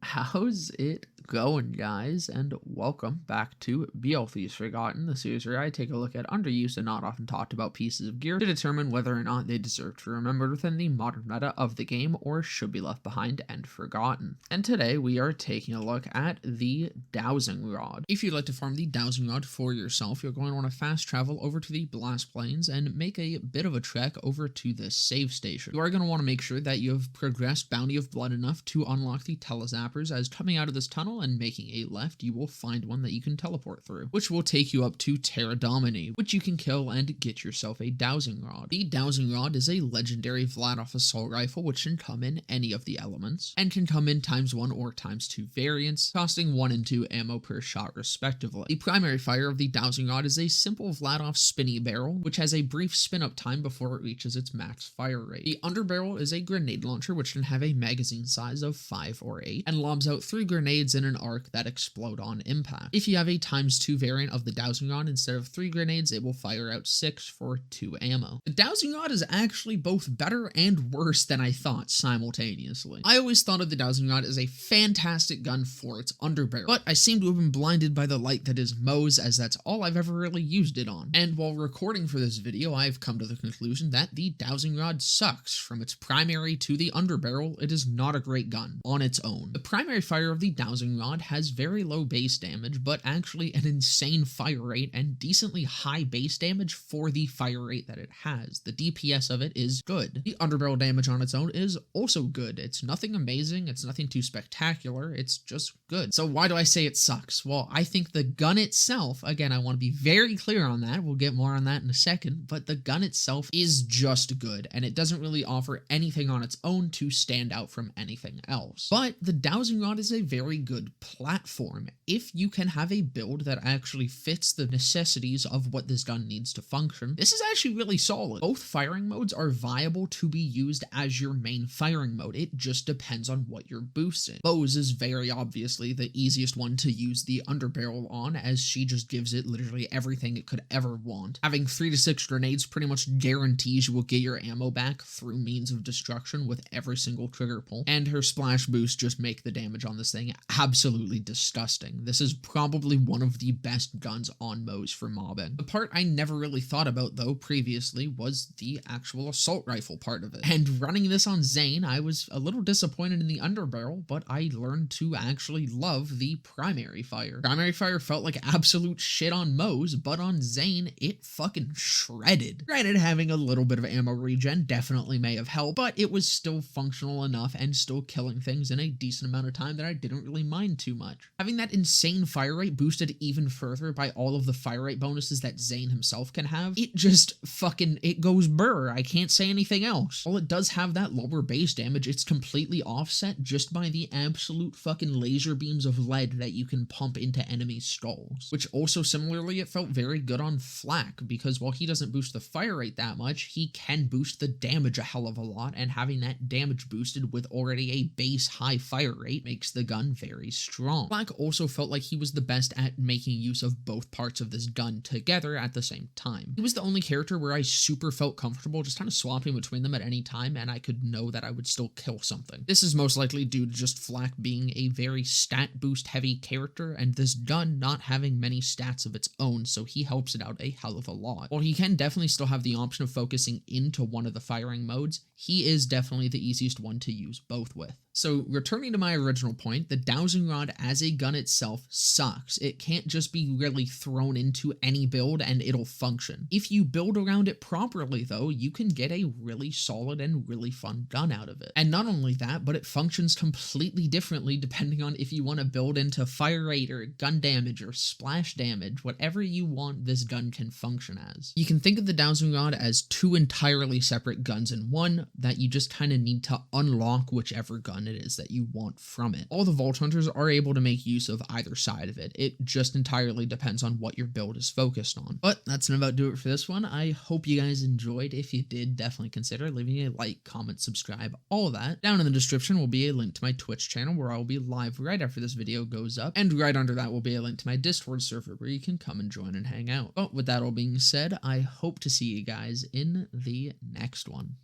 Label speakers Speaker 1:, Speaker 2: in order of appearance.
Speaker 1: How's it going, guys? And welcome back to BL3's Forgotten, the series where I take a look at underused and not often talked about pieces of gear to determine whether or not they deserve to be remembered within the modern meta of the game or should be left behind and forgotten. And today we are taking a look at the Dowsing Rod. If you'd like to farm the Dowsing Rod for yourself, you're going to want to fast travel over to the Blast Plains and make a bit of a trek over to the save station. You are going to want to make sure that you have progressed Bounty of Blood enough to unlock the Telezappers, as coming out of this tunnel and making a left, you will find one that you can teleport through, which will take you up to Terra Domini, which you can kill and get yourself a Dowsing Rod. The Dowsing Rod is a legendary Vladof assault rifle which can come in any of the elements, and can come in ×1 or ×2 variants, costing 1 and 2 ammo per shot respectively. The primary fire of the Dowsing Rod is a simple Vladof spinny barrel, which has a brief spin-up time before it reaches its max fire rate. The underbarrel is a grenade launcher which can have a magazine size of 5 or 8, and lobs out 3 grenades in an arc that explode on impact. If you have a ×2 variant of the Dowsing Rod, instead of 3 grenades, it will fire out 6 for 2 ammo. The Dowsing Rod is actually both better and worse than I thought simultaneously. I always thought of the Dowsing Rod as a fantastic gun for its underbarrel, but I seem to have been blinded by the light that is Moe's, as that's all I've ever really used it on. And while recording for this video, I've come to the conclusion that the Dowsing Rod sucks. From its primary to the underbarrel, it is not a great gun on its own. The primary fire of the Dowsing Rod has very low base damage, but actually an insane fire rate and decently high base damage for the fire rate that it has. The DPS of it is good. The underbarrel damage on its own is also good. It's nothing amazing, it's nothing too spectacular, it's just good. So why do I say it sucks? Well, I think the gun itself, again, I want to be very clear on that, we'll get more on that in a second, but the gun itself is just good, and it doesn't really offer anything on its own to stand out from anything else. But the Dowsing Rod is a very good platform if you can have a build that actually fits the necessities of what this gun needs to function. This is actually really solid. Both firing modes are viable to be used as your main firing mode. It just depends on what you're boosting. Moe's is very obviously the easiest one to use the underbarrel on, as she just gives it literally everything it could ever want. Having 3 to 6 grenades pretty much guarantees you will get your ammo back through means of destruction with every single trigger pull, and her splash boosts just make the damage on this thing absolutely disgusting. This is probably one of the best guns on Moe's for mobbing. The part I never really thought about though previously was the actual assault rifle part of it. And running this on Zane, I was a little disappointed in the underbarrel, but I learned to actually love the primary fire. Primary fire felt like absolute shit on Moe's, but on Zane, it fucking shredded. Granted, having a little bit of ammo regen definitely may have helped, but it was still functional enough and still killing things in a decent amount of time that I didn't really mind too much. Having that insane fire rate boosted even further by all of the fire rate bonuses that Zane himself can have, it just fucking, it goes burr. I can't say anything else. While it does have that lower base damage, it's completely offset just by the absolute fucking laser beams of lead that you can pump into enemy skulls. Which also similarly, it felt very good on Flak, because while he doesn't boost the fire rate that much, he can boost the damage a hell of a lot, and having that damage boosted with already a base high fire rate makes the gun very strong. Flak also felt like he was the best at making use of both parts of this gun together at the same time. He was the only character where I super felt comfortable just kind of swapping between them at any time, and I could know that I would still kill something. This is most likely due to just Flak being a very stat boost heavy character, and this gun not having many stats of its own, so he helps it out a hell of a lot. While he can definitely still have the option of focusing into one of the firing modes, he is definitely the easiest one to use both with. So returning to my original point, the Dowsing Rod as a gun itself sucks. It can't just be really thrown into any build and it'll function. If you build around it properly though, you can get a really solid and really fun gun out of it. And not only that, but it functions completely differently depending on if you want to build into fire rate or gun damage or splash damage. Whatever you want, this gun can function as. You can think of the Dowsing Rod as 2 entirely separate guns in one that you just kind of need to unlock whichever gun it is that you want from it. All the Vault Hunters are able to make use of either side of it. It just entirely depends on what your build is focused on. But that's about do it for this one. I hope you guys enjoyed. If you did, definitely consider leaving a like, comment, subscribe, all of that. Down in the description will be a link to my Twitch channel where I will be live right after this video goes up, and right under that will be a link to my Discord server where you can come and join and hang out. But with that all being said, I hope to see you guys in the next one.